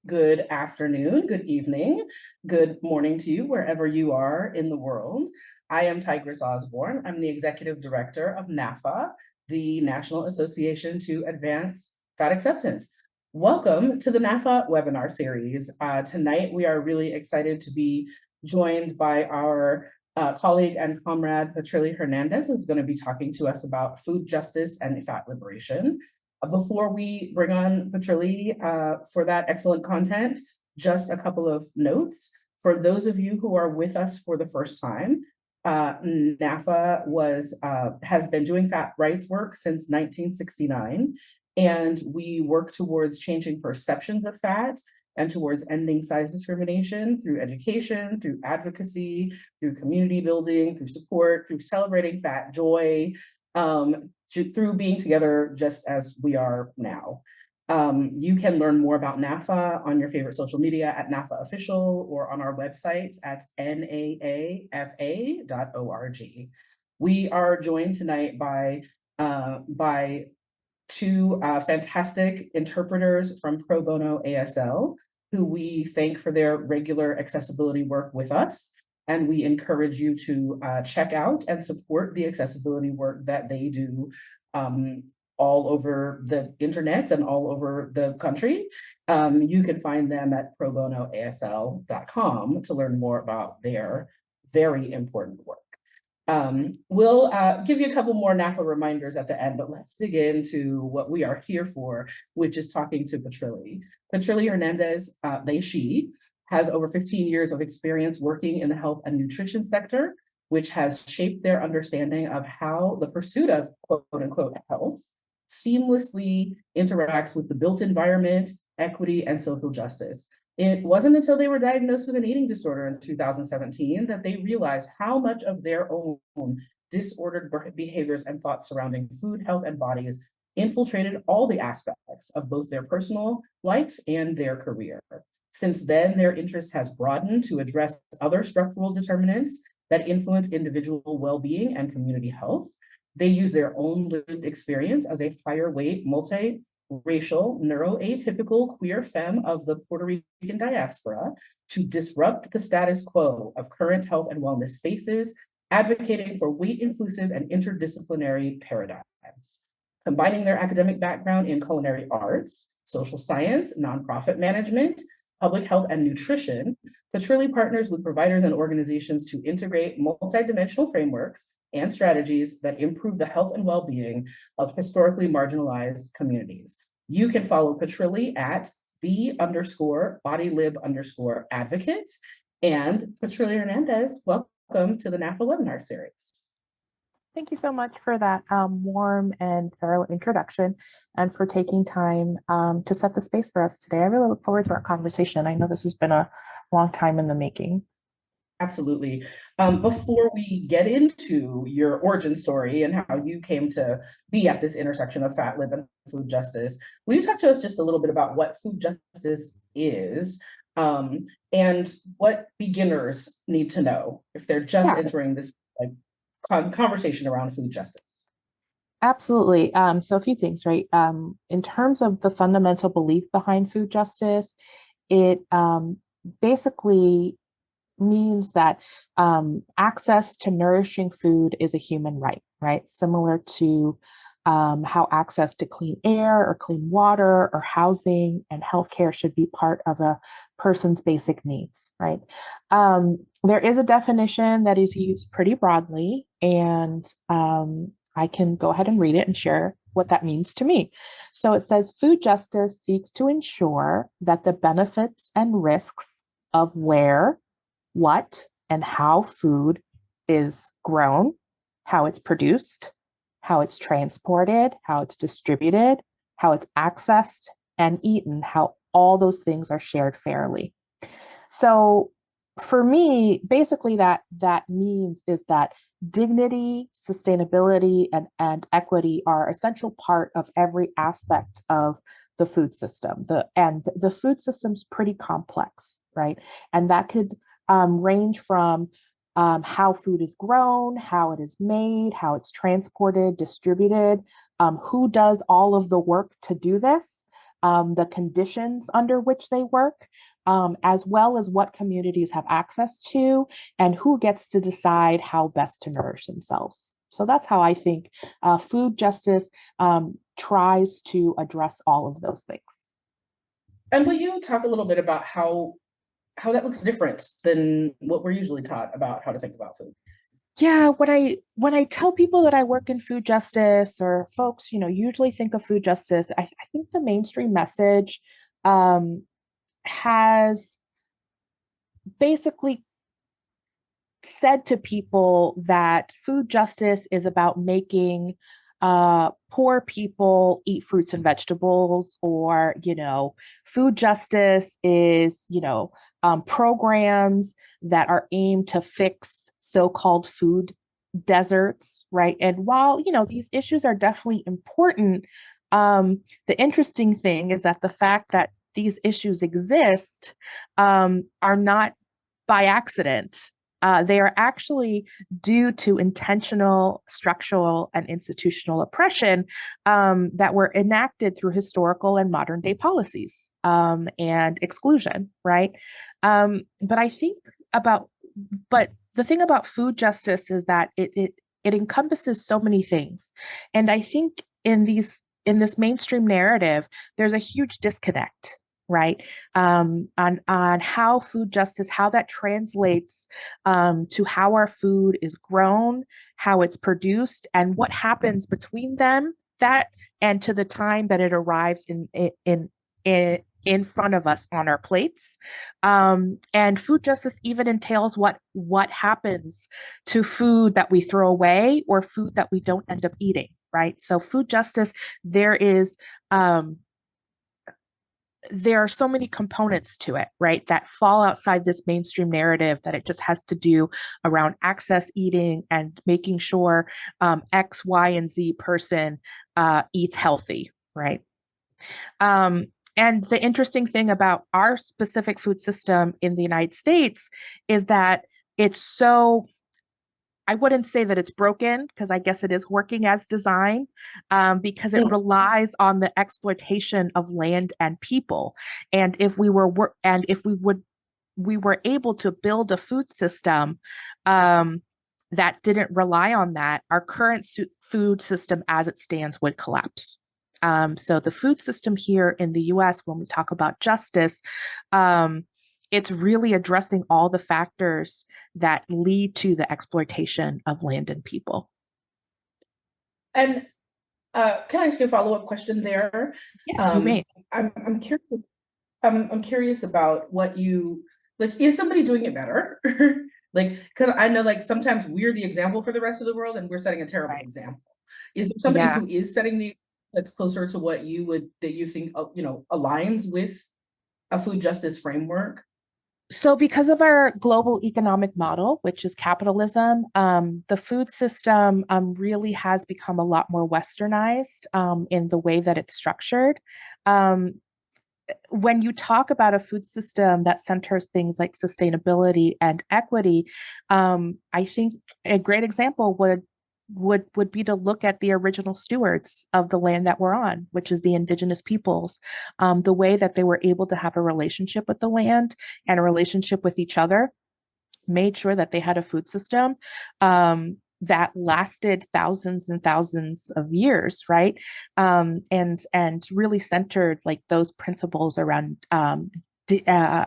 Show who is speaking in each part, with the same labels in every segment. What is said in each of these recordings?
Speaker 1: good afternoon, good evening, good morning to you wherever you are in the world. I am Tigress Osborn. I'm the Executive Director of NAAFA, the National Association to Advance Fat Acceptance. Welcome to the NAAFA Webinar Series. Tonight, we are really excited to be joined by our colleague and comrade, Patrilie Hernandez, who's going to be talking to us about food justice and fat liberation. Before we bring on Patrilie for that excellent content, just a couple of notes. For those of you who are with us for the first time, NAAFA has been doing fat rights work since 1969, and we work towards changing perceptions of fat and towards ending size discrimination through education, through advocacy, through community building, through support, through celebrating fat joy, through being together just as we are now. You can learn more about NAAFA on your favorite social media at NAAFA Official or on our website at NAAFA.org. We are joined tonight by two fantastic interpreters from Pro Bono ASL, who we thank for their regular accessibility work with us. And we encourage you to check out and support the accessibility work that they do all over the internet and all over the country. You can find them at probonoasl.com to learn more about their very important work. We'll give you a couple more NAAFA reminders at the end, but let's dig into what we are here for, which is talking to Patrilie. Patrilie Hernandez, she has over 15 years of experience working in the health and nutrition sector, which has shaped their understanding of how the pursuit of quote unquote health seamlessly interacts with the built environment, equity, and social justice. It wasn't until they were diagnosed with an eating disorder in 2017 that they realized how much of their own disordered behaviors and thoughts surrounding food, health, and bodies infiltrated all the aspects of both their personal life and their career. Since then, their interest has broadened to address other structural determinants that influence individual well-being and community health. They use their own lived experience as a higher weight, multi-racial, neuroatypical queer femme of the Puerto Rican diaspora to disrupt the status quo of current health and wellness spaces, advocating for weight-inclusive and interdisciplinary paradigms. Combining their academic background in culinary arts, social science, nonprofit management, public health, and nutrition, Patrilie partners with providers and organizations to integrate multidimensional frameworks and strategies that improve the health and well-being of historically marginalized communities. You can follow Patrilie at _bodylib_advocate. And Patrilie Hernandez, welcome to the NAAFA Webinar Series.
Speaker 2: Thank you so much for that warm and thorough introduction and for taking time to set the space for us today. I really look forward to our conversation. I know this has been a long time in the making.
Speaker 1: Absolutely. Before we get into your origin story and how you came to be at this intersection of fat lib and food justice, will you talk to us just a little bit about what food justice is and what beginners need to know if they're just entering this conversation around food justice?
Speaker 2: Absolutely. So a few things, right? In terms of the fundamental belief behind food justice, it basically means that access to nourishing food is a human right, right? Similar to how access to clean air or clean water or housing and healthcare should be part of a person's basic needs, right? There is a definition that is used pretty broadly, and I can go ahead and read it and share what that means to me. So it says, food justice seeks to ensure that the benefits and risks of where, what, and how food is grown, how it's produced, how it's transported, how it's distributed, how it's accessed and eaten, how all those things are shared fairly. So for me, basically that means is that dignity, sustainability, and equity are essential part of every aspect of the food system. The food system's pretty complex, right? And that could range from how food is grown, how it is made, how it's transported, distributed, who does all of the work to do this, the conditions under which they work, as well as what communities have access to and who gets to decide how best to nourish themselves. So that's how I think food justice tries to address all of those things.
Speaker 1: And will you talk a little bit about how that looks different than what we're usually taught about how to think about food?
Speaker 2: Yeah, when I tell people that I work in food justice, or folks, usually think of food justice, I think the mainstream message um, has basically said to people that food justice is about making poor people eat fruits and vegetables, or food justice is programs that are aimed to fix so-called food deserts, right? And while these issues are definitely important, the interesting thing is that the fact that these issues exist are not by accident. They are actually due to intentional structural and institutional oppression that were enacted through historical and modern day policies and exclusion, right? But I think about, but the thing about food justice is that it encompasses so many things, and I think in this mainstream narrative, there's a huge disconnect, right? On how food justice, how that translates to how our food is grown, how it's produced, and what happens between them, that and to the time that it arrives in front of us on our plates. And food justice even entails what happens to food that we throw away or food that we don't end up eating, right? So food justice, there is there are so many components to it, right, that fall outside this mainstream narrative, that it just has to do around access eating and making sure X, Y, and Z person eats healthy, right? Um, and the interesting thing about our specific food system in the United States is that it's so, I wouldn't say that it's broken, because I guess it is working as designed, because it relies on the exploitation of land and people. And if we were able to build a food system that didn't rely on that, our current food system as it stands would collapse. So the food system here in the U.S., when we talk about justice, it's really addressing all the factors that lead to the exploitation of land and people.
Speaker 1: And can I ask you a follow-up question there?
Speaker 2: Yes, you may.
Speaker 1: I'm curious. I'm curious about what you like. Is somebody doing it better? Like, because I know like sometimes we're the example for the rest of the world, and we're setting a terrible
Speaker 2: Right.
Speaker 1: example. Is there somebody
Speaker 2: Yeah.
Speaker 1: who is setting the that's closer to what that you think aligns with a food justice framework?
Speaker 2: So, because of our global economic model, which is capitalism, the food system really has become a lot more westernized in the way that it's structured. Um, when you talk about a food system that centers things like sustainability and equity, I think a great example would be to look at the original stewards of the land that we're on, which is the indigenous peoples, the way that they were able to have a relationship with the land and a relationship with each other, made sure that they had a food system that lasted thousands and thousands of years, right? And really centered like those principles di- uh,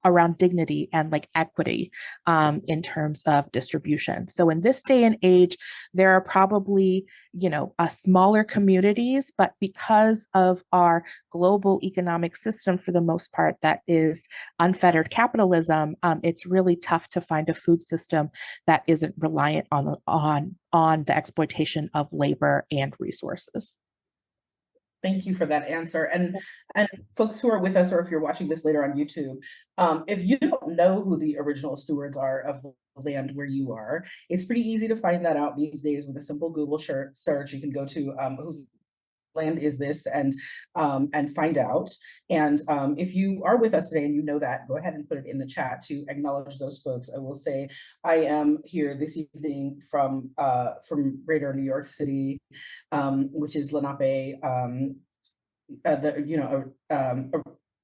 Speaker 2: around dignity and like equity in terms of distribution. So in this day and age, there are probably, smaller communities, but because of our global economic system, for the most part, that is unfettered capitalism, it's really tough to find a food system that isn't reliant on the exploitation of labor and resources.
Speaker 1: Thank you for that answer. And folks who are with us, or if you're watching this later on YouTube, if you don't know who the original stewards are of the land where you are, it's pretty easy to find that out these days with a simple Google search. You can go to whose land is this, and find out. And if you are with us today and you know that, go ahead and put it in the chat to acknowledge those folks. I will say I am here this evening from Greater New York City, which is Lenape,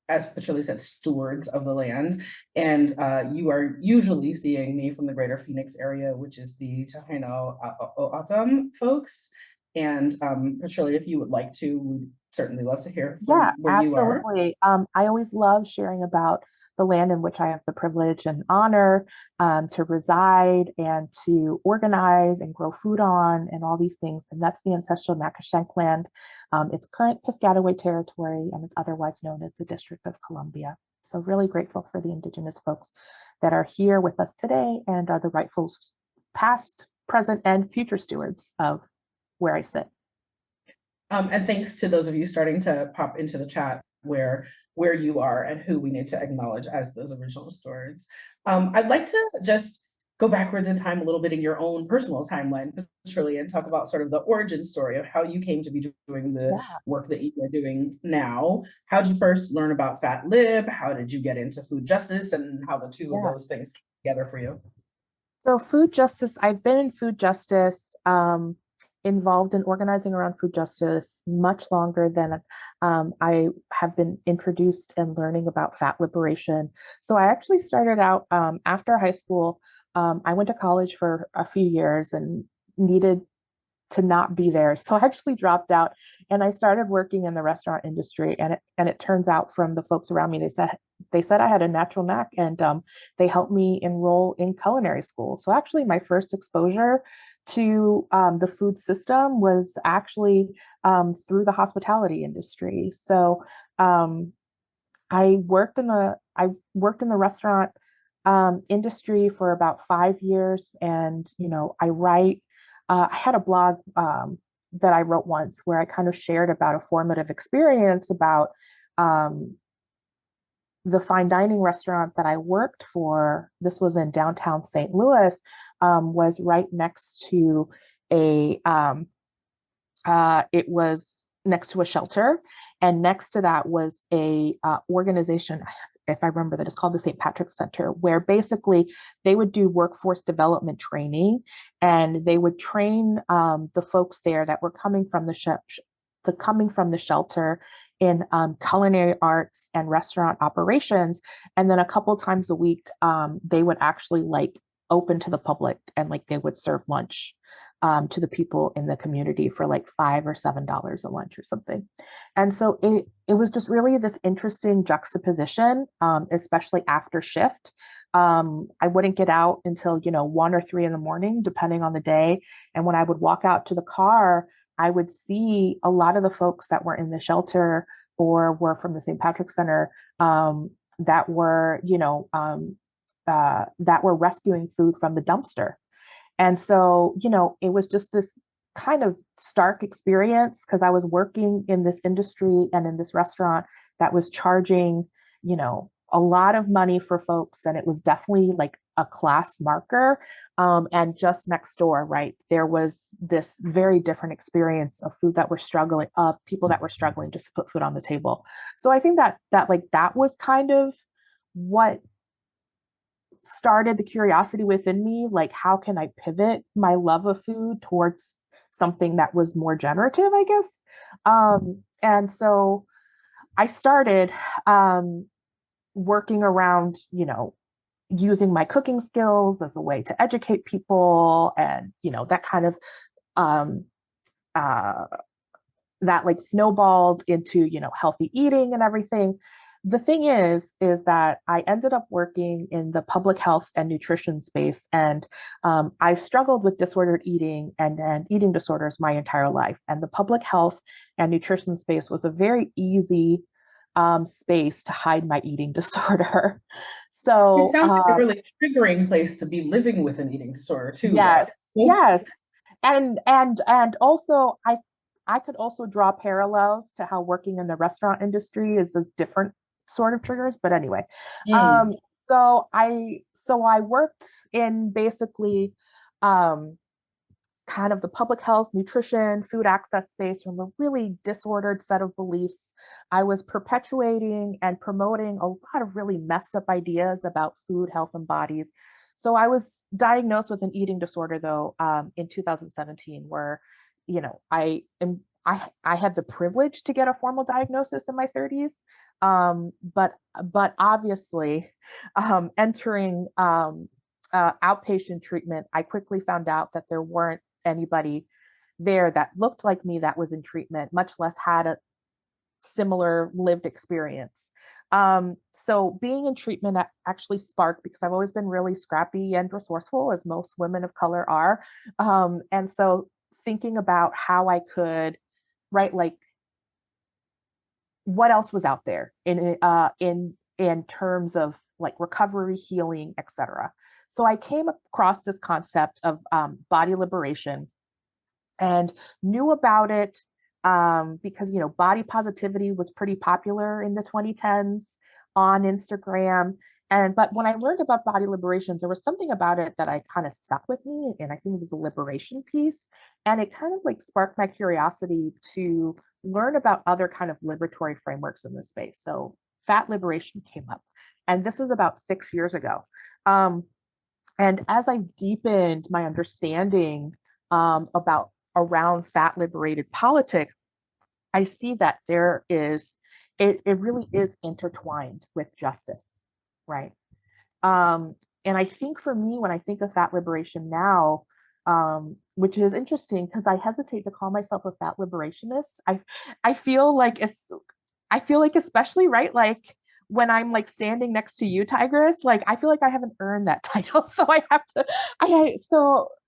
Speaker 1: as Patrilie said, stewards of the land. And you are usually seeing me from the greater Phoenix area, which is the Taino O'atam folks. And Patrilie, if you would like to, we'd certainly love to hear
Speaker 2: Yeah,
Speaker 1: from where you are.
Speaker 2: absolutely. I always love sharing about the land in which I have the privilege and honor to reside and to organize and grow food on and all these things. And that's the ancestral Nacashank land. It's current Piscataway territory, and it's otherwise known as the District of Columbia. So really grateful for the Indigenous folks that are here with us today and are the rightful past, present, and future stewards of where I sit.
Speaker 1: And thanks to those of you starting to pop into the chat where you are and who we need to acknowledge as those original stewards. I'd like to just go backwards in time a little bit in your own personal timeline, Patrilie, and talk about sort of the origin story of how you came to be doing the work that you are doing now. How did you first learn about Fat Lib? How did you get into food justice, and how the two of those things came together for you?
Speaker 2: So food justice, I've been in food justice, involved in organizing around food justice much longer than I have been introduced and learning about fat liberation. So I actually started out after high school. I went to college for a few years and needed to not be there. So I actually dropped out and I started working in the restaurant industry. And it turns out from the folks around me, they said I had a natural knack, and they helped me enroll in culinary school. So actually, my first exposure to the food system was actually through the hospitality industry. So um, I worked in the restaurant industry for about 5 years, and I had a blog that I wrote once where I kind of shared about a formative experience about um, the fine dining restaurant that I worked for. This was in downtown St. Louis. Was right next to it was next to a shelter, and next to that was a organization, if I remember, that is called the St. Patrick's Center, where basically they would do workforce development training, and they would train the folks there that were coming from the shelter in culinary arts and restaurant operations. And then a couple times a week, they would actually like open to the public, and like they would serve lunch to the people in the community for like $5 or $7 a lunch or something. And so it was just really this interesting juxtaposition, especially after shift. I wouldn't get out until 1 or 3 in the morning, depending on the day. And when I would walk out to the car, I would see a lot of the folks that were in the shelter or were from the St. Patrick's Center, that were, that were rescuing food from the dumpster. And so, it was just this kind of stark experience because I was working in this industry and in this restaurant that was charging, a lot of money for folks. And it was definitely like a class marker. And just next door, right, there was this very different experience of people that were struggling just to put food on the table. So I think that was kind of what started the curiosity within me, like how can I pivot my love of food towards something that was more generative, I guess. And so I started working around, using my cooking skills as a way to educate people, and that kind of um, uh, that like snowballed into healthy eating and everything. The thing is that I ended up working in the public health and nutrition space, and I've struggled with disordered eating and eating disorders my entire life. And the public health and nutrition space was a very easy space to hide my eating disorder.
Speaker 1: It
Speaker 2: So
Speaker 1: sounds like a really triggering place to be living with an eating disorder too, though.
Speaker 2: yes, yes. And also I could also draw parallels to how working in the restaurant industry is a different sort of triggers. But anyway,
Speaker 1: Mm.
Speaker 2: so I worked in basically um kind of the public health, nutrition, food access space from a really disordered set of beliefs. I was perpetuating and promoting a lot of really messed up ideas about food, health, and bodies. So I was diagnosed with an eating disorder, though, in 2017, where, I I had the privilege to get a formal diagnosis in my 30s. But obviously, entering outpatient treatment, I quickly found out that there weren't anybody there that looked like me that was in treatment, much less had a similar lived experience. So being in treatment actually sparked, because I've always been really scrappy and resourceful, as most women of color are. And so thinking about how I could, right, like what else was out there in terms of like recovery, healing, etc. So I came across this concept of body liberation and knew about it because body positivity was pretty popular in the 2010s on Instagram. And but when I learned about body liberation, there was something about it that I kind of stuck with me, and I think it was the liberation piece. And it kind of like sparked my curiosity to learn about other kind of liberatory frameworks in this space. So fat liberation came up, and this was about 6 years ago. Um, and as I deepened my understanding about around fat liberated politics, I see that it really is intertwined with justice, right? And I think for me, when I think of fat liberation now, which is interesting because I hesitate to call myself a fat liberationist. I feel like I feel like especially right, like when I'm like standing next to you, Tigress, like I feel like I haven't earned that title, so I have to.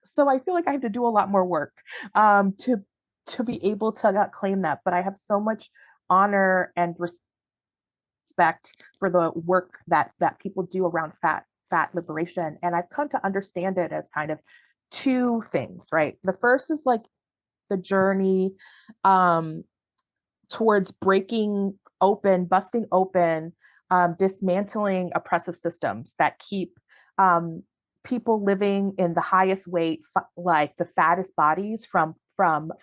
Speaker 2: So I feel like I have to do a lot more work to be able to not claim that. But I have so much honor and respect for the work that people do around fat liberation, and I've come to understand it as kind of two things, right? The first is like the journey um towards busting open, dismantling oppressive systems that keep um, people living in the highest weight, like the fattest bodies, from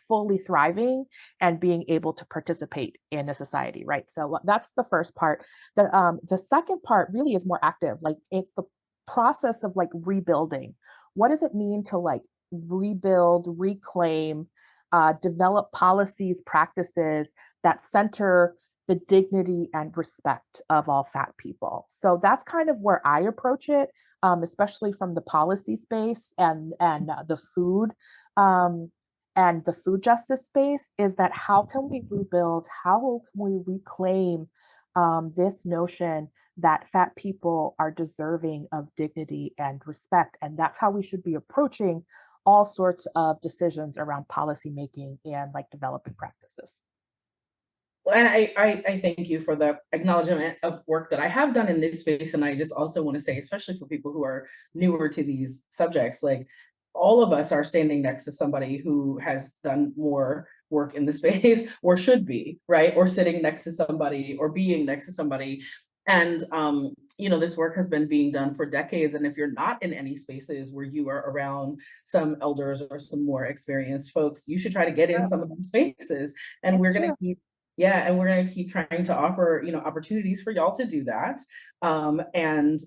Speaker 2: fully thriving and being able to participate in a society, right? So that's the first part. The second part really is more active, like it's the process of like rebuilding. What does it mean to like rebuild, reclaim, develop policies, practices that center the dignity and respect of all fat people? So that's kind of where I approach it, especially from the policy space um, and the food justice space. Is that how can we rebuild? How can we reclaim this notion that fat people are deserving of dignity and respect? And that's how we should be approaching all sorts of decisions around policymaking and like developing practices.
Speaker 1: And I thank you for the acknowledgement of work that I have done in this space. And I just also want to say, especially for people who are newer to these subjects, like all of us are standing next to somebody who has done more work in the space or should be, right? Or sitting next to somebody or being next to somebody. And this work has been being done for decades. And if you're not in any spaces where you are around some elders or some more experienced folks, you should try to get in some of those spaces. And
Speaker 2: It's
Speaker 1: we're going
Speaker 2: true.
Speaker 1: to keep yeah, and we're going to keep trying to offer, opportunities for y'all to do that. And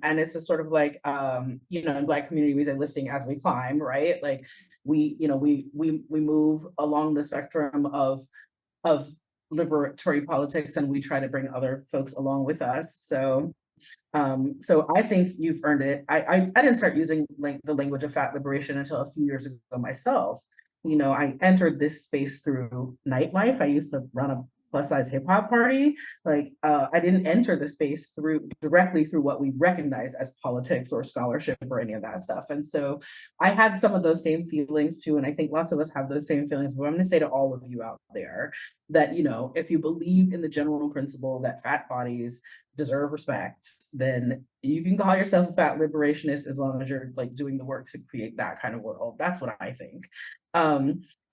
Speaker 1: it's a sort of like, in Black community, we say lifting as we climb, right? Like we move along the spectrum of liberatory politics, and we try to bring other folks along with us. So I think you've earned it. I didn't start using like the language of fat liberation until a few years ago myself. I entered this space through nightlife. I used to run a plus size hip hop party. Like I didn't enter the space directly through what we recognize as politics or scholarship or any of that stuff. And so I had some of those same feelings too. And I think lots of us have those same feelings. But I'm going to say to all of you out there that, if you believe in the general principle that fat bodies deserve respect, then you can call yourself a fat liberationist as long as you're like doing the work to create that kind of world. That's what I think.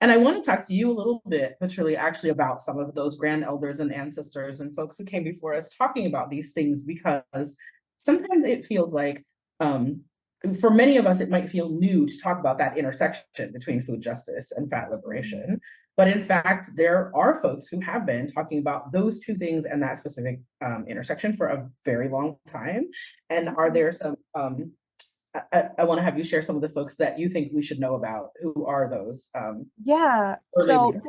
Speaker 1: And I want to talk to you a little bit, Patrilie, actually about some of those grand elders and ancestors and folks who came before us talking about these things, because sometimes it feels like, for many of us, it might feel new to talk about that intersection between food justice and fat liberation. But in fact, there are folks who have been talking about those two things and that specific intersection for a very long time. And are there some, I want to have you share some of the folks that you think we should know about. Who are those
Speaker 2: Yeah.
Speaker 1: early
Speaker 2: So
Speaker 1: leaders?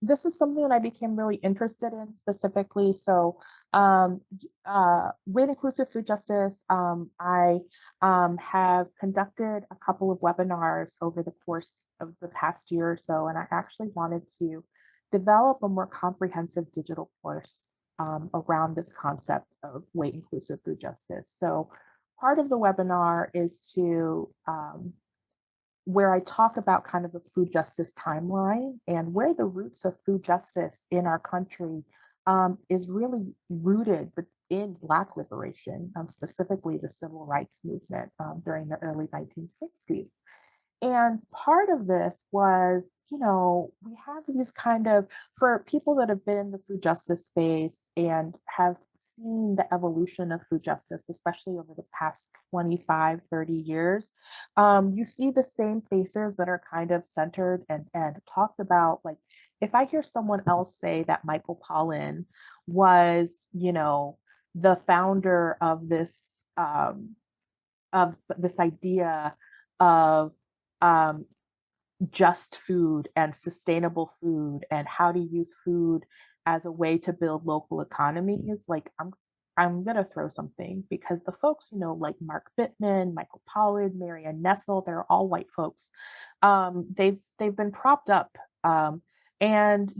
Speaker 2: this is something that I became really interested in specifically. So, with inclusive food justice, I have conducted a couple of webinars over the course of the past year or so, and I actually wanted to develop a more comprehensive digital course around this concept of weight inclusive food justice. So, part of the webinar is to where I talk about kind of the food justice timeline and where the roots of food justice in our country is really rooted in Black liberation, specifically the civil rights movement during the early 1960s. And part of this was, we have these kind of, for people that have been in the food justice space and have seen the evolution of food justice, especially over the past 25, 30 years, you see the same faces that are kind of centered and talked about. Like, if I hear someone else say that Michael Pollan was, the founder of this idea of um, just food and sustainable food and how to use food as a way to build local economies, like I'm gonna throw something because the folks, like Mark Bittman, Michael Pollard, Marianne Nessel, they're all white folks. They've been propped up, and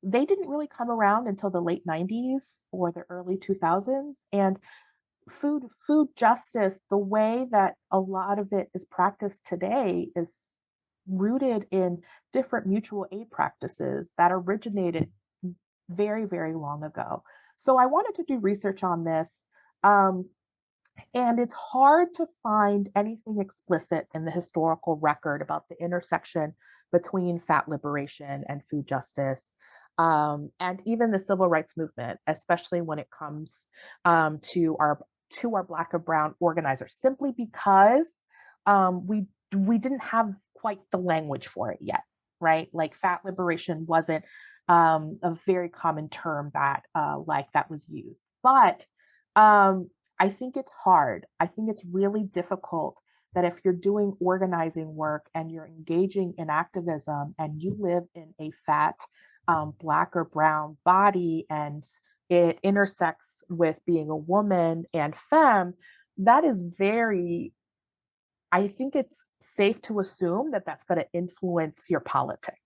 Speaker 2: they didn't really come around until the late 90s or the early 2000s, and food justice, the way that a lot of it is practiced today, is rooted in different mutual aid practices that originated very, very long ago. So I wanted to do research on this. Um, and it's hard to find anything explicit in the historical record about the intersection between fat liberation and food justice, and even the civil rights movement, especially when it comes to our Black or Brown organizers, simply because we didn't have quite the language for it yet, right? Like fat liberation wasn't a very common term that that was used, but I think it's hard. I think it's really difficult that if you're doing organizing work and you're engaging in activism and you live in a fat Black or brown body and it intersects with being a woman and femme, that is very, I think it's safe to assume that that's going to influence your politic,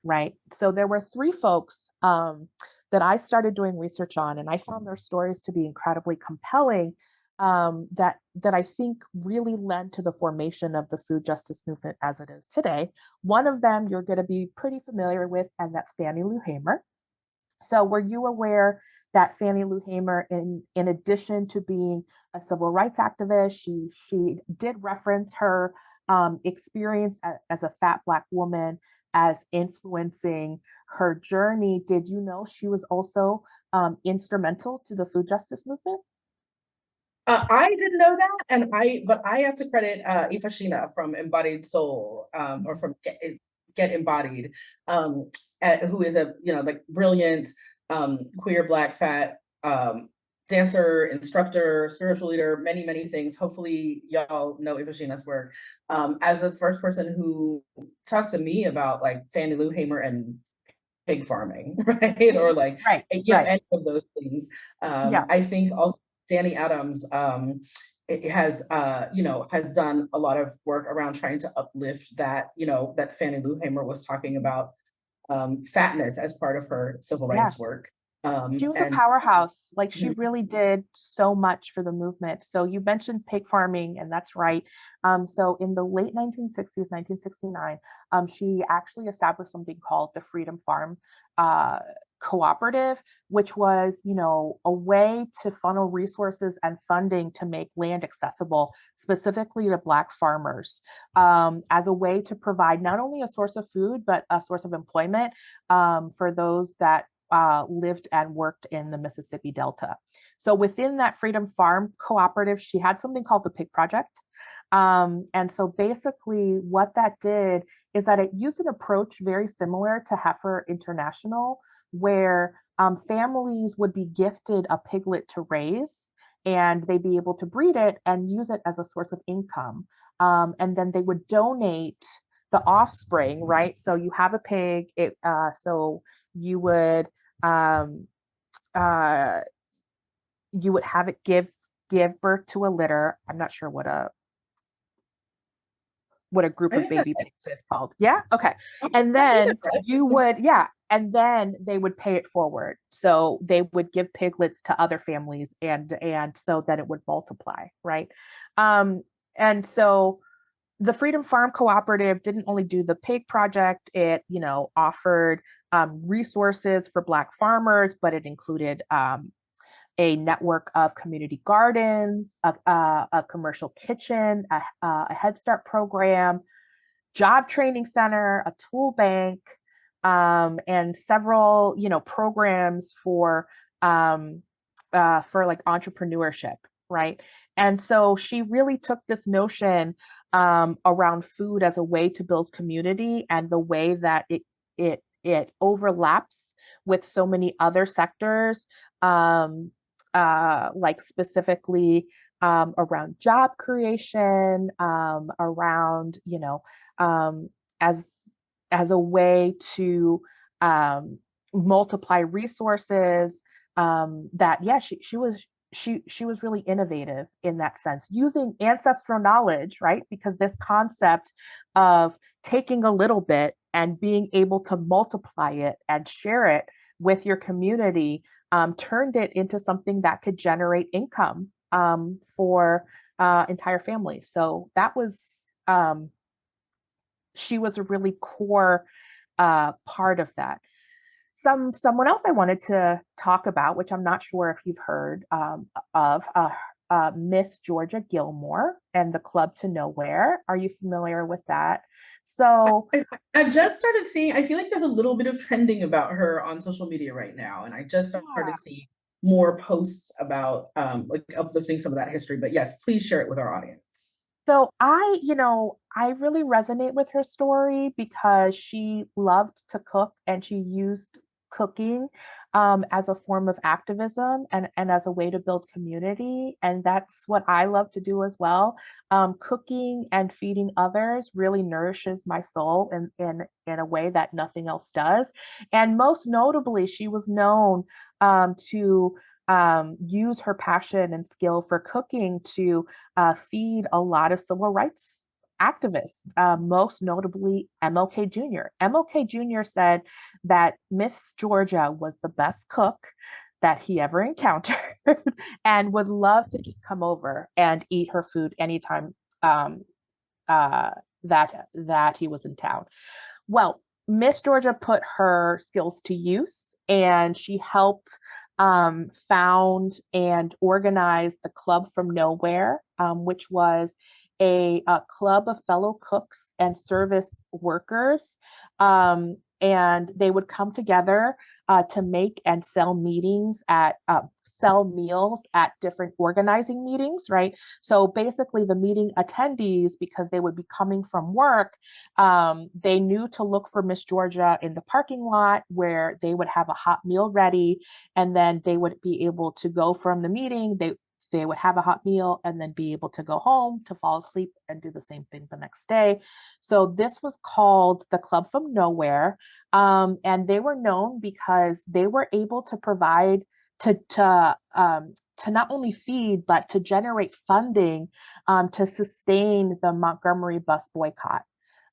Speaker 2: right? So there were three folks that I started doing research on, and I found their stories to be incredibly compelling. That I think really led to the formation of the food justice movement as it is today. One of them you're going to be pretty familiar with, and that's Fannie Lou Hamer. So were you aware that Fannie Lou Hamer, in addition to being a civil rights activist, she did reference her experience as a fat Black woman as influencing her journey? Did you know she was also instrumental to the food justice movement?
Speaker 1: I didn't know that, but I have to credit Ifashina from Embodied Soul, or from Get Embodied, um, who is a like brilliant queer Black fat dancer, instructor, spiritual leader, many things. Hopefully, y'all know Ifashina's work. As the first person who talked to me about like Fannie Lou Hamer and pig farming, right? Or like,
Speaker 2: Right, right.
Speaker 1: any of those things.
Speaker 2: Yeah,
Speaker 1: I think also Danny Adams it has done a lot of work around trying to uplift that, that Fannie Lou Hamer was talking about fatness as part of her civil
Speaker 2: yeah.
Speaker 1: rights work.
Speaker 2: She was a
Speaker 1: And
Speaker 2: powerhouse. Like she
Speaker 1: mhm.
Speaker 2: really did so much for the movement. So you mentioned pig farming, and that's right. So in the late 1960s, 1969, she actually established something called the Freedom Farm uh, Cooperative, which was, a way to funnel resources and funding to make land accessible, specifically to Black farmers, as a way to provide not only a source of food, but a source of employment for those that lived and worked in the Mississippi Delta. So within that Freedom Farm Cooperative, she had something called the Pig Project. And so basically, what that did is that it used an approach very similar to Heifer International, where families would be gifted a piglet to raise, and they'd be able to breed it and use it as a source of income. And then they would donate the offspring, right? So you have a pig, so you would um, uh, you would have it give birth to a litter. I'm not sure what a group
Speaker 1: I
Speaker 2: of
Speaker 1: think that's
Speaker 2: baby pigs is called. Yeah. Okay.
Speaker 1: I
Speaker 2: And
Speaker 1: think
Speaker 2: then
Speaker 1: that's right.
Speaker 2: you would, yeah. And then they would pay it forward. So they would give piglets to other families and so that it would multiply, right? Um, and so the Freedom Farm Cooperative didn't only do the pig project, it, offered resources for Black farmers, but it included a network of community gardens, a commercial kitchen, a Head Start program, job training center, a tool bank, and several, programs for like entrepreneurship, right? And so she really took this notion around food as a way to build community and the way that it overlaps with so many other sectors, um, like specifically around job creation, around um, as as a way to multiply resources. That yeah, she was really innovative in that sense, using ancestral knowledge, right? Because this concept of taking a little bit and being able to multiply it and share it with your community turned it into something that could generate income for entire families. So that was she was a really core part of that. Someone else I wanted to talk about, which I'm not sure if you've heard of, Miss Georgia Gilmore and the Club to Nowhere. Are you familiar with that? So
Speaker 1: I just started seeing, I feel like there's a little bit of trending about her on social media right now. And I just
Speaker 2: yeah,
Speaker 1: started seeing more posts about like uplifting some of that history. But yes, please share it with our audience.
Speaker 2: So I really resonate with her story because she loved to cook and she used cooking as a form of activism and as a way to build community. And that's what I love to do as well. Cooking and feeding others really nourishes my soul in a way that nothing else does. And most notably, she was known to use her passion and skill for cooking to feed a lot of civil rights activists, most notably MLK Jr. MLK Jr. said that Miss Georgia was the best cook that he ever encountered and would love to just come over and eat her food anytime um, uh, that he was in town. Well, Miss Georgia put her skills to use and she helped found and organize the Club from Nowhere, which was a club of fellow cooks and service workers. And they would come together to make and sell meals at different organizing meetings, right? So basically, the meeting attendees, because they would be coming from work, they knew to look for Miss Georgia in the parking lot where they would have a hot meal ready, and then they would be able to go from the meeting. They would have a hot meal and then be able to go home to fall asleep and do the same thing the next day. So this was called the Club from Nowhere, and they were known because they were able to provide to not only feed but to generate funding to sustain the Montgomery bus boycott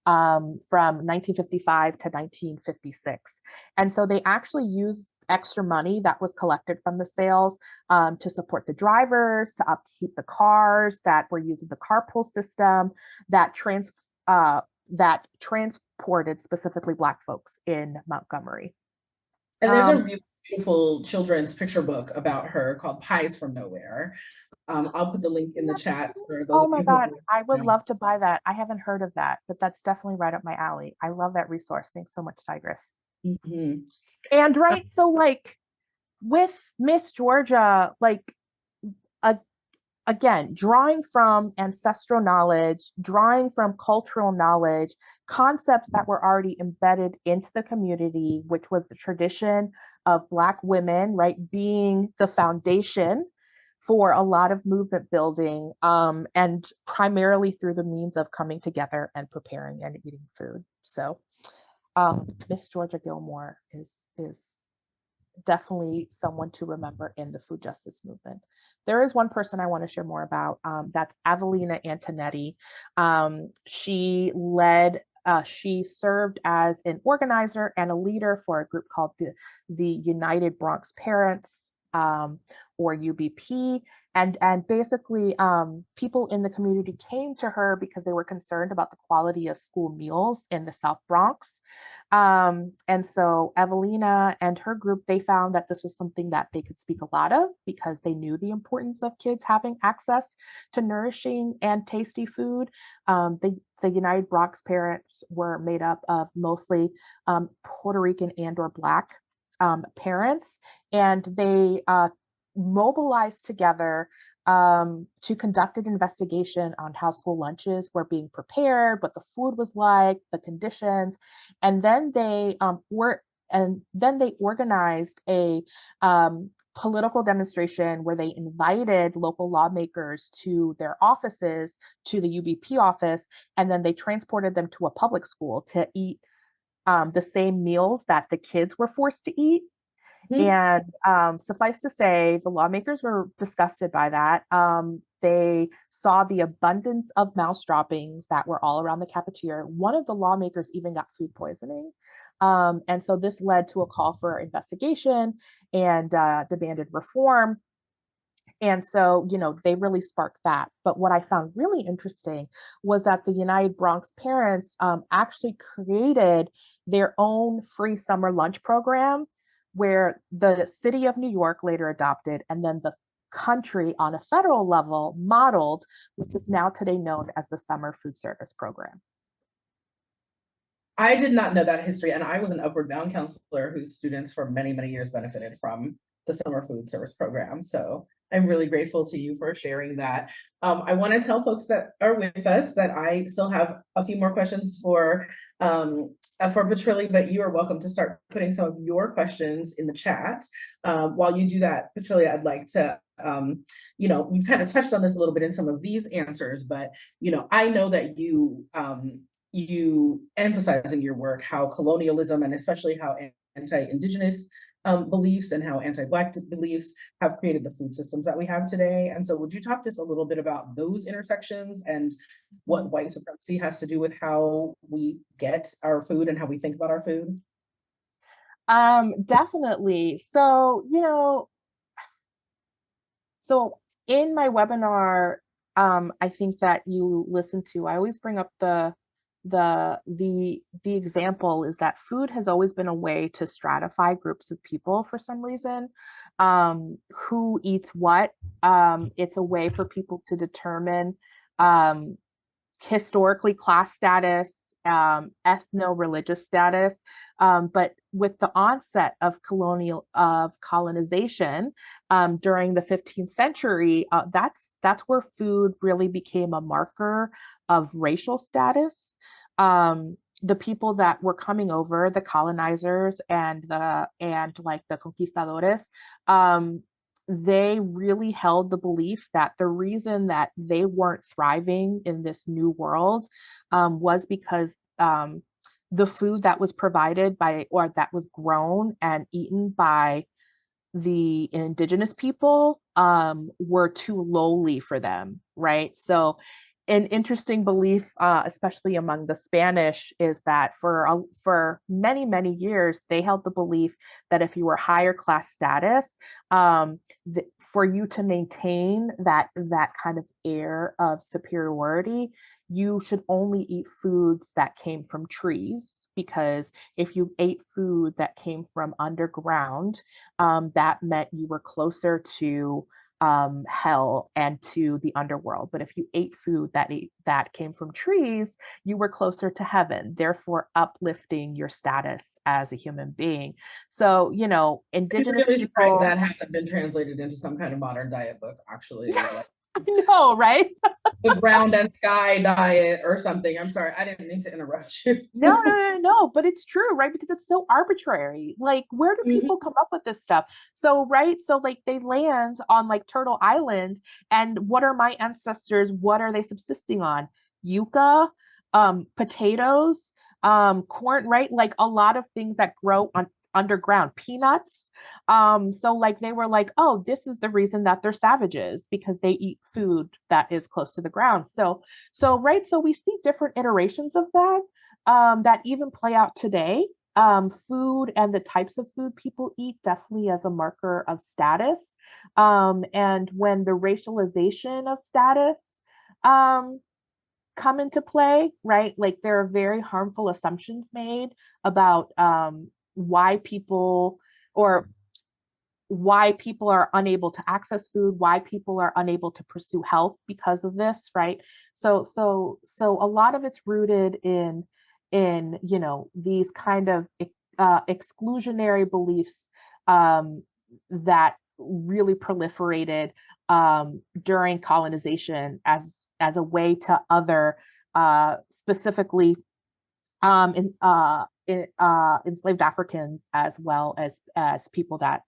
Speaker 2: from 1955 to 1956. And so they actually used extra money that was collected from the sales to support the drivers, to upkeep the cars that were using the carpool system that uh, that transported specifically Black folks in Montgomery.
Speaker 1: And there's a
Speaker 2: Um,
Speaker 1: really beautiful children's picture book about her called Pies from Nowhere. I'll put the link in the chat for those
Speaker 2: oh
Speaker 1: of
Speaker 2: my
Speaker 1: you who
Speaker 2: God, I would
Speaker 1: are.
Speaker 2: love to buy that. I haven't heard of that, but that's definitely right up my alley. I love that resource. Thanks so much, Tigress.
Speaker 1: Mhm.
Speaker 2: And right, so like with Miss Georgia, like a, again, drawing from ancestral knowledge, drawing from cultural knowledge, concepts that were already embedded into the community, which was the tradition of Black women, right, being the foundation for a lot of movement building, and primarily through the means of coming together and preparing and eating food. So Miss Georgia Gilmore is definitely someone to remember in the food justice movement. There is one person I want to share more about. That's Evelina Antonetti. She served as an organizer and a leader for a group called the United Bronx Parents, or UBP. And basically, people in the community came to her because they were concerned about the quality of school meals in the South Bronx. And so Evelina and her group, they found that this was something that they could speak a lot of because they knew the importance of kids having access to nourishing and tasty food. The United Bronx Parents were made up of mostly Puerto Rican and or Black parents, and they mobilized together to conduct an investigation on how school lunches were being prepared, what the food was like, the conditions, and then they organized a political demonstration where they invited local lawmakers to their offices, to the UBP office, and then they transported them to a public school to eat the same meals that the kids were forced to eat. And suffice to say, the lawmakers were disgusted by that. They saw the abundance of mouse droppings that were all around the cafeteria. One of the lawmakers even got food poisoning. And so this led to a call for investigation and demanded reform. And so, they really sparked that. But what I found really interesting was that the United Bronx Parents actually created their own free summer lunch program where the city of New York later adopted, and then the country on a federal level modeled, which is now today known as the Summer Food Service Program.
Speaker 1: I did not know that history, and I was an Upward Bound counselor whose students for many, many years benefited from the Summer Food Service Program. So I'm really grateful to you for sharing that. I want to tell folks that are with us that I still have a few more questions for Patrilie, but you are welcome to start putting some of your questions in the chat. While you do that, Patrilie, I'd like to, you've kind of touched on this a little bit in some of these answers, but, I know that you emphasize in your work how colonialism and especially how anti-Indigenous beliefs and how anti-Black beliefs have created the food systems that we have today. And so would you talk just a little bit about those intersections and what white supremacy has to do with how we get our food and how we think about our food?
Speaker 2: Definitely. So, so in my webinar, I think that you listen to, I always bring up the example is that food has always been a way to stratify groups of people for some reason. Who eats what? It's a way for people to determine historically class status, ethno-religious status. But with the onset of colonization during the 15th century, that's where food really became a marker of racial status. The people that were coming over, the colonizers and like the conquistadores, they really held the belief that the reason that they weren't thriving in this new world was because the food that was provided by, or that was grown and eaten by the indigenous people were too lowly for them, right? So an interesting belief, especially among the Spanish, is that for many, many years, they held the belief that if you were higher class status, for you to maintain that kind of air of superiority, you should only eat foods that came from trees. Because if you ate food that came from underground, that meant you were closer to hell and to the underworld. But if you ate food that came from trees, you were closer to heaven, therefore uplifting your status as a human being. So, indigenous
Speaker 1: really
Speaker 2: people.
Speaker 1: that hasn't been translated into some kind of modern diet book, actually.
Speaker 2: Yeah.
Speaker 1: Like,
Speaker 2: I know, right?
Speaker 1: The ground and sky diet or something. I'm sorry, I didn't mean to interrupt you.
Speaker 2: No, but it's true, right? Because it's so arbitrary. Like, where do
Speaker 1: Mhm.
Speaker 2: people come up with this stuff? So, right? So, like, they land on like Turtle Island, and what are my ancestors? What are they subsisting on? Yucca, potatoes, corn, right? Like a lot of things that grow on underground, peanuts. So like they were like, oh, this is the reason that they're savages because they eat food that is close to the ground. So right, so we see different iterations of that that even play out today. Food and the types of food people eat definitely as a marker of status. And when the racialization of status um, come into play, right? Like there are very harmful assumptions made about why people or why people are unable to access food, why people are unable to pursue health because of this, right? So a lot of it's rooted in these kind of exclusionary beliefs um, that really proliferated during colonization as a way to other specifically enslaved Africans as well as people that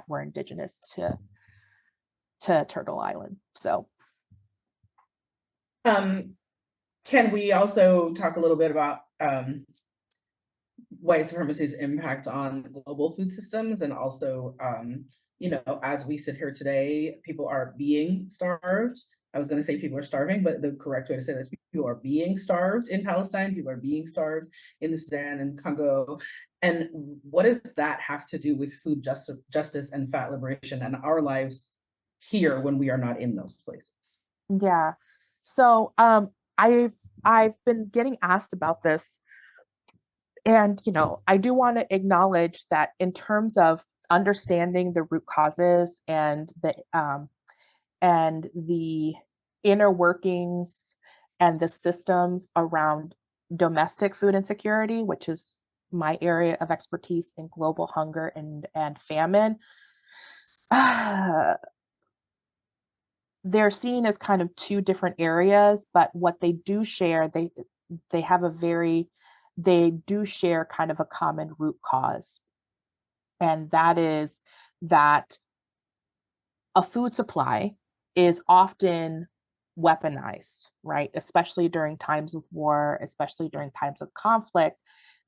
Speaker 2: were indigenous to Turtle Island. So
Speaker 1: Um, can we also talk a little bit about white supremacy's impact on global food systems, and also, as we sit here today, people are being starved. I was going to say people are starving, but the correct way to say this, people are being starved in Palestine, people are being starved in the Sudan and Congo. And what does that have to do with food justice and fat liberation and our lives here when we are not in those places?
Speaker 2: yeah. So I've been getting asked about this. And I do want to acknowledge that in terms of understanding the root causes and the inner workings and the systems around domestic food insecurity, which is my area of expertise in global hunger and famine. They're seen as kind of two different areas, but what they do share, they have they do share kind of a common root cause. And that is that a food supply is often weaponized, right? Especially during times of war, especially during times of conflict,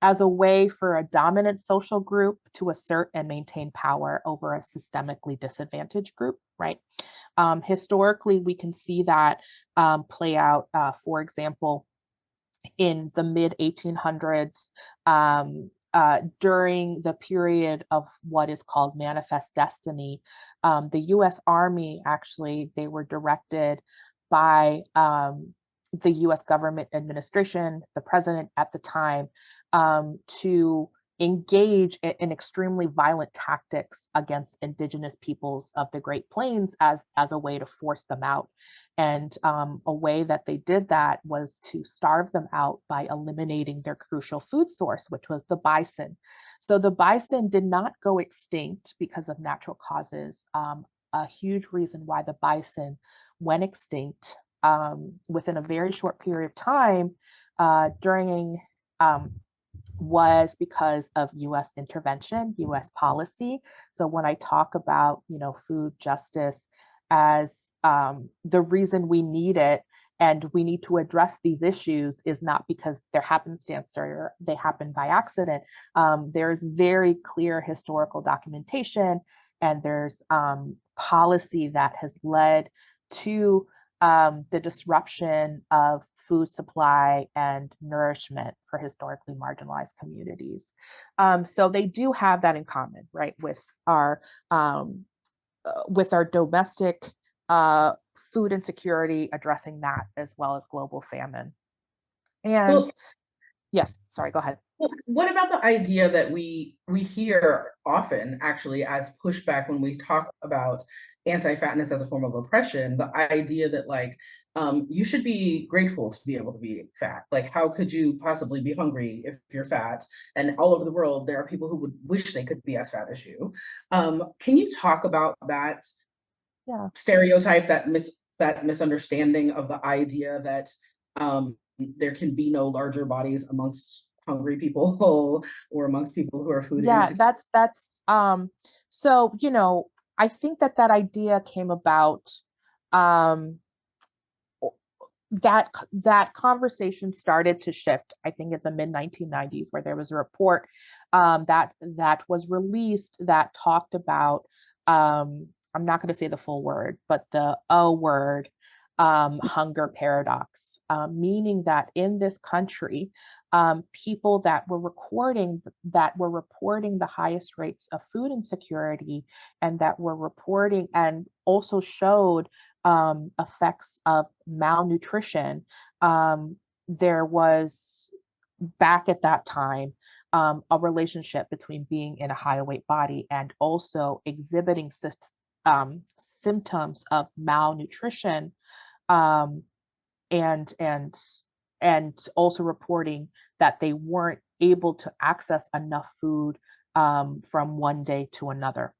Speaker 2: as a way for a dominant social group to assert and maintain power over a systemically disadvantaged group, right? Historically, we can see that play out, for example, in the mid 1800s during the period of what is called manifest destiny. The US Army actually, they were directed by the US government administration, the president at the time, to engage in extremely violent tactics against indigenous peoples of the Great Plains as a way to force them out. And a way that they did that was to starve them out by eliminating their crucial food source, which was the bison. So the bison did not go extinct because of natural causes. A huge reason why the bison went extinct within a very short period of time during was because of US intervention, US policy. So when I talk about, food justice as the reason we need it and we need to address these issues is not because they're happenstance or they happen by accident. There's very clear historical documentation and there's policy that has led to the disruption of food supply and nourishment for historically marginalized communities. So they do have that in common, right, with our domestic food insecurity, addressing that as well as global famine. And
Speaker 1: Well,
Speaker 2: yes, sorry, go ahead.
Speaker 1: well, what about the idea that we hear often actually as pushback when we talk about anti-fatness as a form of oppression, the idea that you should be grateful to be able to be fat. Like, how could you possibly be hungry if you're fat? And all over the world, there are people who would wish they could be as fat as you. Can you talk about that
Speaker 2: Yeah.
Speaker 1: stereotype, that that misunderstanding of the idea that there can be no larger bodies amongst hungry people or amongst people who are food
Speaker 2: Yeah,
Speaker 1: insecure.
Speaker 2: that's so, I think that idea came about, um that conversation started to shift, I think, in the mid 1990s, where there was a report that was released that talked about, I'm not going to say the full word, but the O word, hunger paradox, meaning that in this country, people that were reporting the highest rates of food insecurity, and that were reporting and also showed effects of malnutrition. There was, back at that time, a relationship between being in a high weight body and also exhibiting symptoms of malnutrition, um, and and and also reporting that they weren't able to access enough food from one day to another.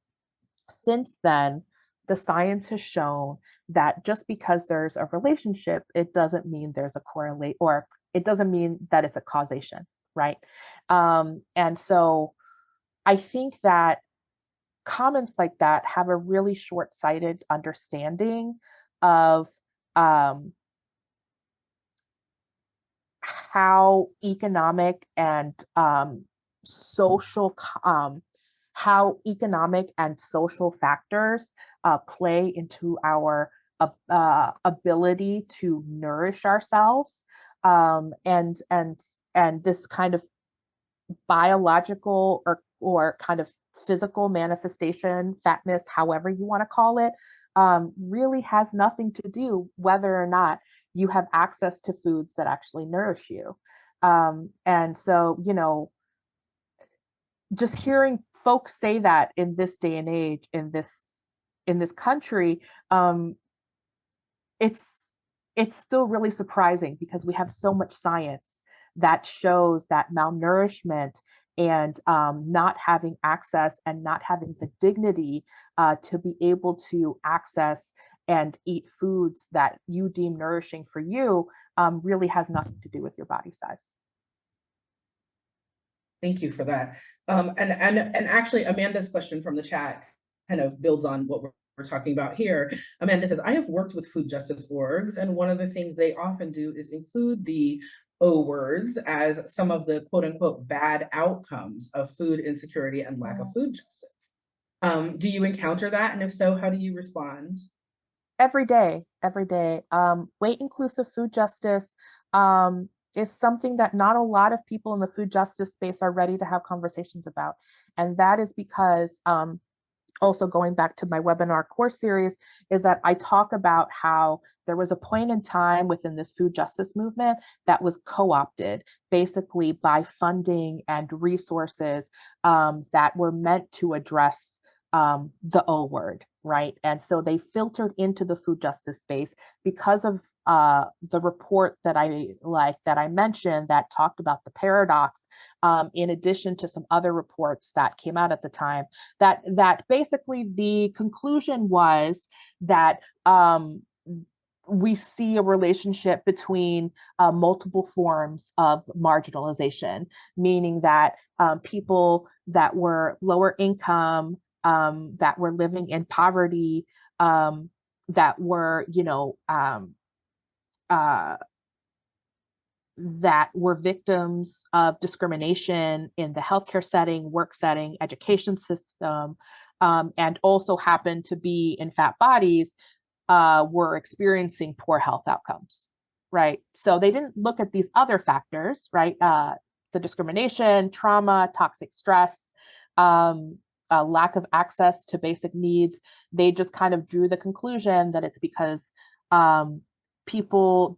Speaker 2: Since then, the science has shown that just because there's a relationship, it doesn't mean there's a correlate, or it doesn't mean that it's a causation, right? And so I think that comments like that have a really short-sighted understanding of um, how economic and social how economic and social factors play into our ability to nourish ourselves, and this kind of biological or kind of physical manifestation, fatness, however you want to call it, really has nothing to do whether or not you have access to foods that actually nourish you. And so, just hearing folks say that in this day and age, in this country, um, it's it's still really surprising because we have so much science that shows that malnourishment and not having access and not having the dignity to be able to access and eat foods that you deem nourishing for you really has nothing to do with your body size.
Speaker 1: Thank you for that. And actually, Amanda's question from the chat kind of builds on what we're talking about here. Amanda says, I have worked with food justice orgs, and one of the things they often do is include the O words as some of the quote unquote bad outcomes of food insecurity and lack of food justice. Do you encounter that? And if so, how do you respond?
Speaker 2: Every day. Weight inclusive food justice is something that not a lot of people in the food justice space are ready to have conversations about. And that is because, also going back to my webinar course series, is that I talk about how there was a point in time within this food justice movement that was co-opted basically by funding and resources that were meant to address the O word, right? And so they filtered into the food justice space because of the report that I mentioned that talked about the paradox, in addition to some other reports that came out at the time, that basically the conclusion was that we see a relationship between multiple forms of marginalization, meaning that people that were lower income, that were living in poverty, that were, uh, that were victims of discrimination in the healthcare setting, work setting, education system, and also happened to be in fat bodies, were experiencing poor health outcomes, right? So they didn't look at these other factors, right? The discrimination, trauma, toxic stress, lack of access to basic needs. They just kind of drew the conclusion that it's because people,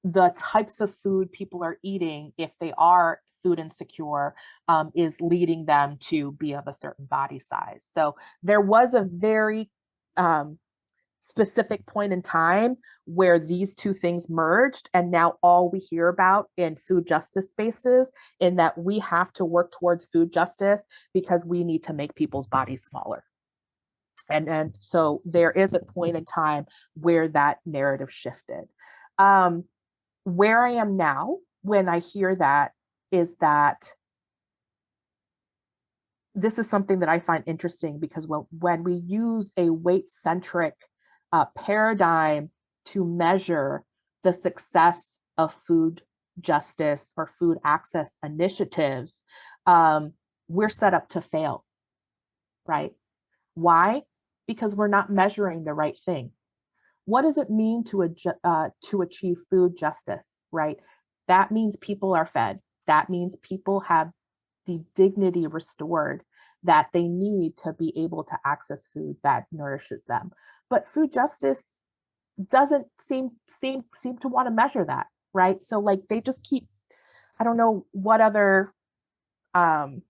Speaker 2: the types of food people are eating, if they are food insecure, is leading them to be of a certain body size. So there was a very specific point in time where these two things merged, and now all we hear about in food justice spaces, in that we have to work towards food justice because we need to make people's bodies smaller. And so there is a point in time where that narrative shifted. Um, where I am now when I hear that is that this is something that I find interesting, because when we use a weight-centric paradigm to measure the success of food justice or food access initiatives, we're set up to fail, right? Why? Because we're not measuring the right thing. What does it mean to achieve food justice, right? That means people are fed. That means people have the dignity restored that they need to be able to access food that nourishes them. But food justice doesn't seem to want to measure that, right? So like they just keep, I don't know what other um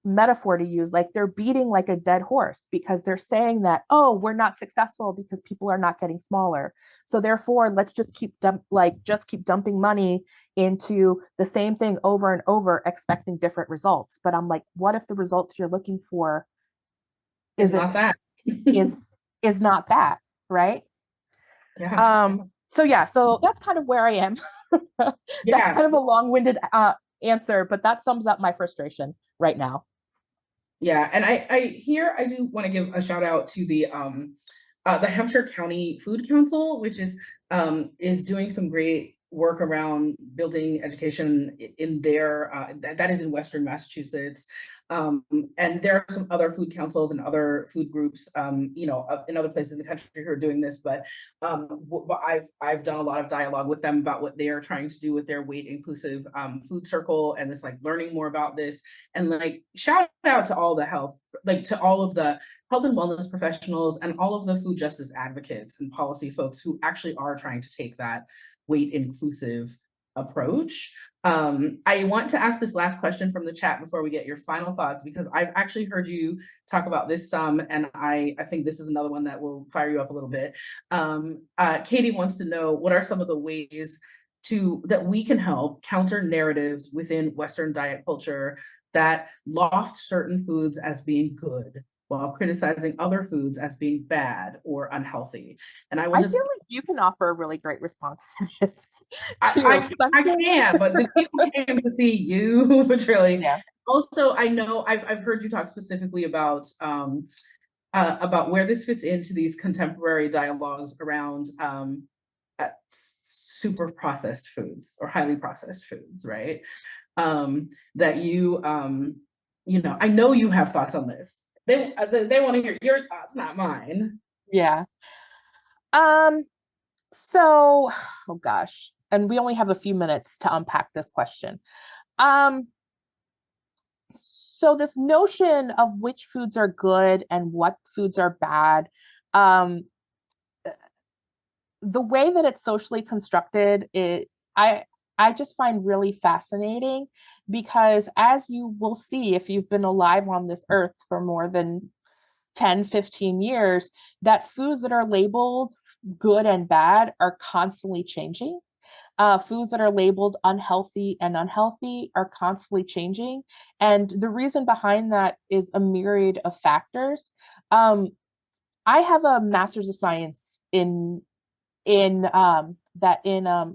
Speaker 2: metaphor to use, like they're beating like a dead horse, because they're saying that, oh, we're not successful because people are not getting smaller, so therefore let's just keep dumping money into the same thing over and over, expecting different results. But I'm like, what if the results you're looking for
Speaker 1: It's
Speaker 2: isn't
Speaker 1: not that.
Speaker 2: is is not that, right?
Speaker 1: Yeah.
Speaker 2: So yeah, so that's kind of where I am. That's
Speaker 1: Yeah.
Speaker 2: kind of a long-winded answer, but that sums up my frustration right now.
Speaker 1: Yeah, and I do want to give a shout out to the Hampshire County Food Council, which is doing some great work around building education in their that is in Western Massachusetts. And there are some other food councils and other food groups, in other places in the country who are doing this. But I've done a lot of dialogue with them about what they are trying to do with their weight inclusive food circle, and this like learning more about this. And like shout out to all the to all of the health and wellness professionals and all of the food justice advocates and policy folks who actually are trying to take that weight inclusive approach. I want to ask this last question from the chat before we get your final thoughts, because I've actually heard you talk about this some, and I think this is another one that will fire you up a little bit. Katie wants to know, what are some of the ways that we can help counter narratives within Western diet culture that loft certain foods as being good while criticizing other foods as being bad or unhealthy? And I will
Speaker 2: I
Speaker 1: just,
Speaker 2: feel like you can offer a really great response to this too.
Speaker 1: I can, but the people came to see you, Patrilie.
Speaker 2: Yeah.
Speaker 1: Also, I know I've heard you talk specifically about where this fits into these contemporary dialogues around uh, super processed foods or highly processed foods, right? That I know you have thoughts on this. They want to hear your thoughts, not mine.
Speaker 2: Yeah. Um, so, oh gosh, and we only have a few minutes to unpack this question. Um, so this notion of which foods are good and what foods are bad, um, the way that it's socially constructed, I just find really fascinating, because as you will see if you've been alive on this earth for more than 10, 15 years, that foods that are labeled good and bad are constantly changing. Foods that are labeled unhealthy and unhealthy are constantly changing. And the reason behind that is a myriad of factors. Um, I have a master's of science in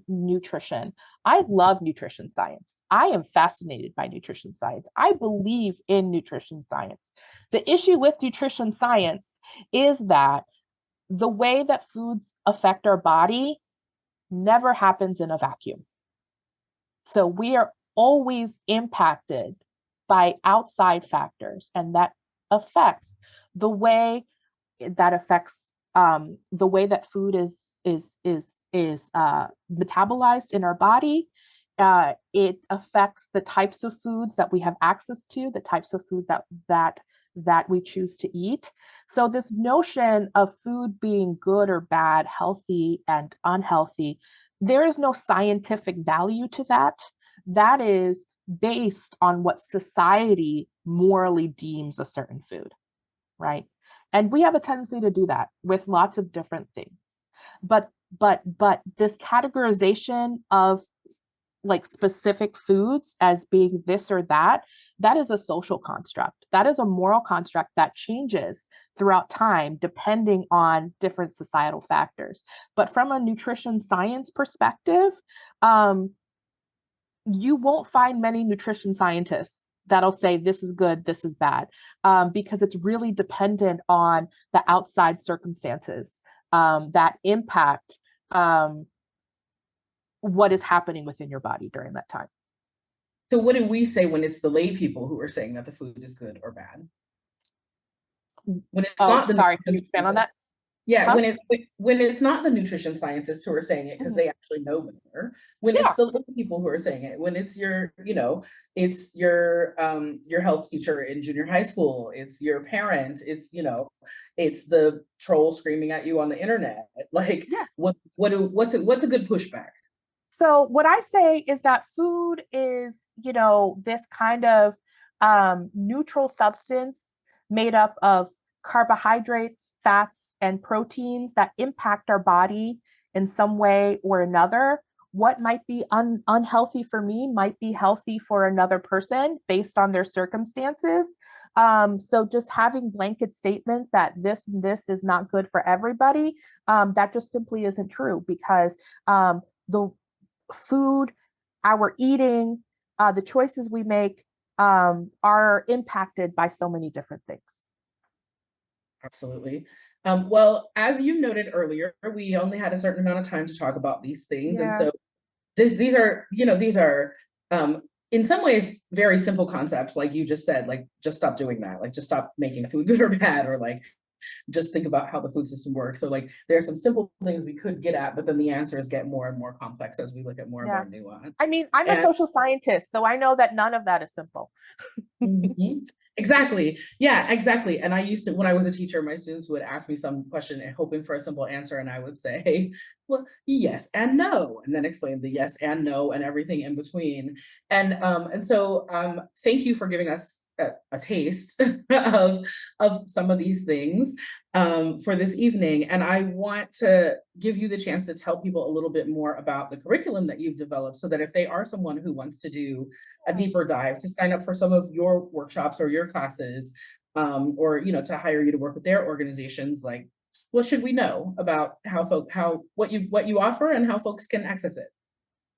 Speaker 2: nutrition. I love nutrition science. I am fascinated by nutrition science. I believe in nutrition science. The issue with nutrition science is that the way that foods affect our body never happens in a vacuum. So we are always impacted by outside factors, and that affects the way the way that food is metabolized in our body. It affects the types of foods that we have access to, the types of foods that we choose to eat. So this notion of food being good or bad, healthy and unhealthy, there is no scientific value to that. That is based on what society morally deems a certain food, right? And we have a tendency to do that with lots of different things. But this categorization of like specific foods as being this or that, that is a social construct. That is a moral construct that changes throughout time depending on different societal factors. But from a nutrition science perspective, you won't find many nutrition scientists that'll say this is good, this is bad, because it's really dependent on the outside circumstances that impact what is happening within your body during that time.
Speaker 1: So what do we say when it's the lay people who are saying that the food is good or bad? When it's not the
Speaker 2: Sorry, can you expand on that?
Speaker 1: Yeah,
Speaker 2: Huh?
Speaker 1: when it's not the nutrition scientists who are saying it because they actually know better, when it's
Speaker 2: Yeah.
Speaker 1: the little people who are saying it, when it's your, it's your health teacher in junior high school, it's your parent, it's it's the troll screaming at you on the internet. Like,
Speaker 2: Yeah.
Speaker 1: what's a good pushback?
Speaker 2: So what I say is that food is, this kind of neutral substance made up of carbohydrates, fats, and proteins that impact our body in some way or another. What might be unhealthy for me might be healthy for another person based on their circumstances. So just having blanket statements that this is not good for everybody, that just simply isn't true because the food, our eating, the choices we make are impacted by so many different things.
Speaker 1: Absolutely. Well, as you noted earlier, we only had a certain amount of time to talk about these things. And
Speaker 2: Yeah.
Speaker 1: so these are in some ways very simple concepts, like you just said, like just stop doing that, like just stop making the food good or bad, or like just think about how the food system works. So like there are some simple things we could get at, but then the answers get more and more complex as we look at more of
Speaker 2: Yeah.
Speaker 1: our nuance.
Speaker 2: I mean, I'm a
Speaker 1: And
Speaker 2: social scientist, so I know that none of that is simple.
Speaker 1: mhm. Exactly. Yeah, exactly. And I used to, when I was a teacher, my students would ask me some question and hoping for a simple answer. And I would say, well, yes and no, and then explain the yes and no and everything in between. And so thank you for giving us a taste of some of these things for this evening. And I want to give you the chance to tell people a little bit more about the curriculum that you've developed so that if they are someone who wants to do a deeper dive, to sign up for some of your workshops or your classes, or to hire you to work with their organizations, like what should we know about what you offer and how folks can access it?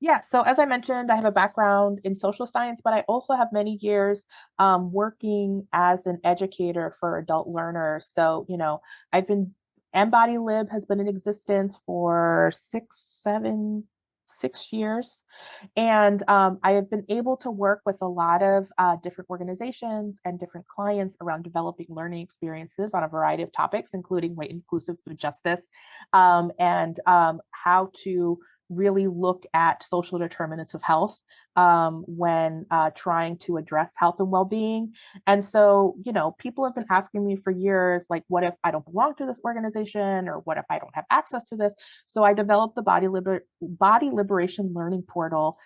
Speaker 2: Yeah, so as I mentioned, I have a background in social science, but I also have many years working as an educator for adult learners. So, I've been, Embody Lib has been in existence for 6 years. And I have been able to work with a lot of different organizations and different clients around developing learning experiences on a variety of topics, including weight inclusive food justice, and how to really look at social determinants of health when trying to address health and well-being. And so, people have been asking me for years, like, what if I don't belong to this organization, or what if I don't have access to this? So I developed the Body Liberation Learning Portal,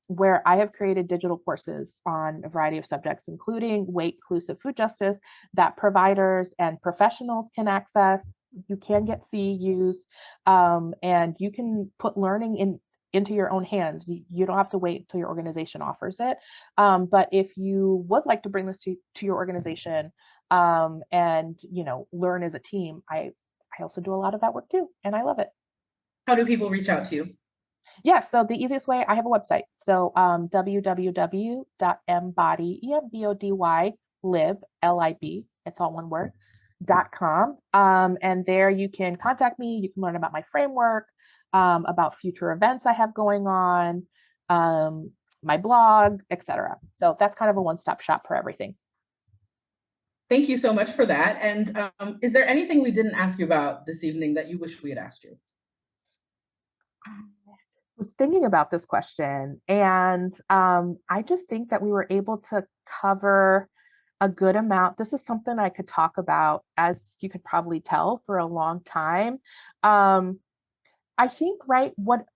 Speaker 2: where I have created digital courses on a variety of subjects, including weight inclusive food justice, that providers and professionals can access. You can get CEUs, and you can put learning into your own hands. You don't have to wait until your organization offers it. But if you would like to bring this to your organization, and learn as a team, I also do a lot of that work too, and I love it.
Speaker 1: How do people reach out to you?
Speaker 2: Yeah, so the easiest way, I have a website. So www.embody, EMBODY, lib, LIB, it's all one word, .com. And there you can contact me. You can learn about my framework, about future events I have going on, my blog, etc. So that's kind of a one-stop shop for everything.
Speaker 1: Thank you so much for that. And is there anything we didn't ask you about this evening that you wish we had asked you?
Speaker 2: Was thinking about this question, and I just think that we were able to cover a good amount. This is something I could talk about, as you could probably tell, for a long time. I think, right, what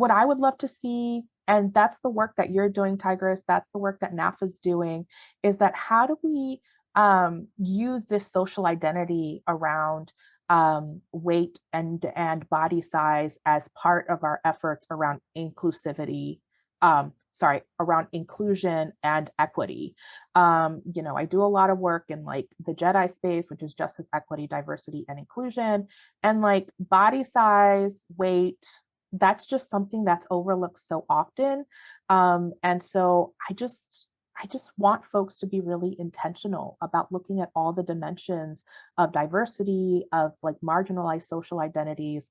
Speaker 2: I would love to see, and that's the work that you're doing, Tigress, that's the work that NAAFA is doing, is that how do we use this social identity around weight and body size as part of our efforts around inclusivity. Around inclusion and equity. I do a lot of work in like the Jedi space, which is justice, equity, diversity, and inclusion. And like body size, weight, that's just something that's overlooked so often. And so I just want folks to be really intentional about looking at all the dimensions of diversity, of like marginalized social identities,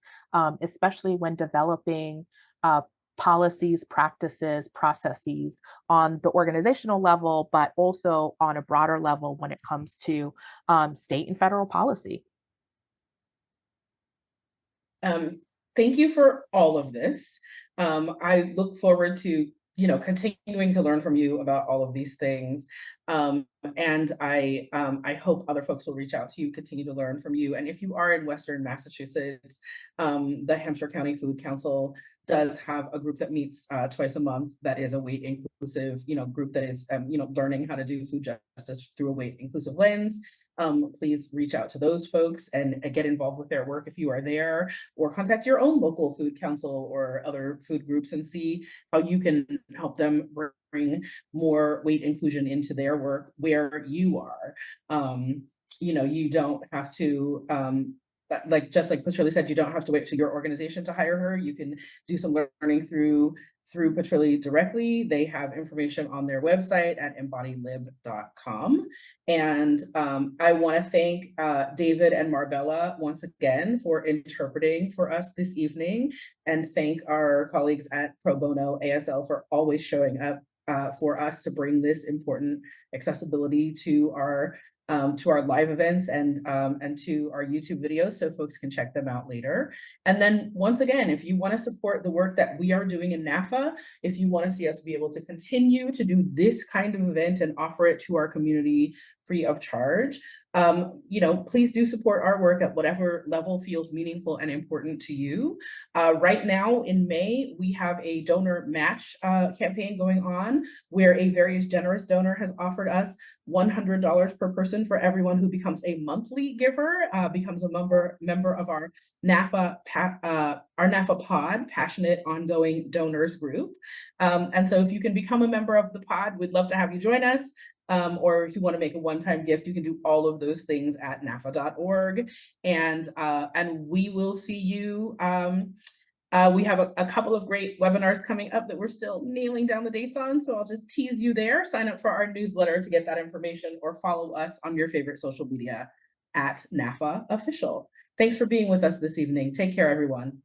Speaker 2: especially when developing uh, policies, practices, processes on the organizational level, but also on a broader level when it comes to state and federal policy.
Speaker 1: Um, Thank you for all of this. I look forward to, continuing to learn from you about all of these things. And I hope other folks will reach out to you, continue to learn from you. And if you are in Western Massachusetts, the Hampshire County Food Council does have a group that meets twice a month that is a weight inclusive, group that is, learning how to do food justice through a weight inclusive lens. Please reach out to those folks and get involved with their work if you are there, or contact your own local food council or other food groups and see how you can help them bring more weight inclusion into their work where you are. You don't have to, just like Patrilie said, you don't have to wait till your organization to hire her. You can do some learning through Patrilie directly. They have information on their website at embodylib.com. And I want to thank David and Marbella once again for interpreting for us this evening, and thank our colleagues at Pro Bono ASL for always showing up for us to bring this important accessibility to our live events and to our YouTube videos, so folks can check them out later. And then once again, if you want to support the work that we are doing in NAAFA, if you want to see us be able to continue to do this kind of event and offer it to our community free of charge, please do support our work at whatever level feels meaningful and important to you. Right now in May, we have a donor match campaign going on where a very generous donor has offered us $100 per person for everyone who becomes a monthly giver, becomes a member of our NAAFA pod, Passionate Ongoing Donors group. And so if you can become a member of the pod, we'd love to have you join us. Or if you want to make a one-time gift, you can do all of those things at naafa.org. And we will see you. We have a couple of great webinars coming up that we're still nailing down the dates on, so I'll just tease you there. Sign up for our newsletter to get that information, or follow us on your favorite social media at NAAFA Official. Thanks for being with us this evening. Take care, everyone.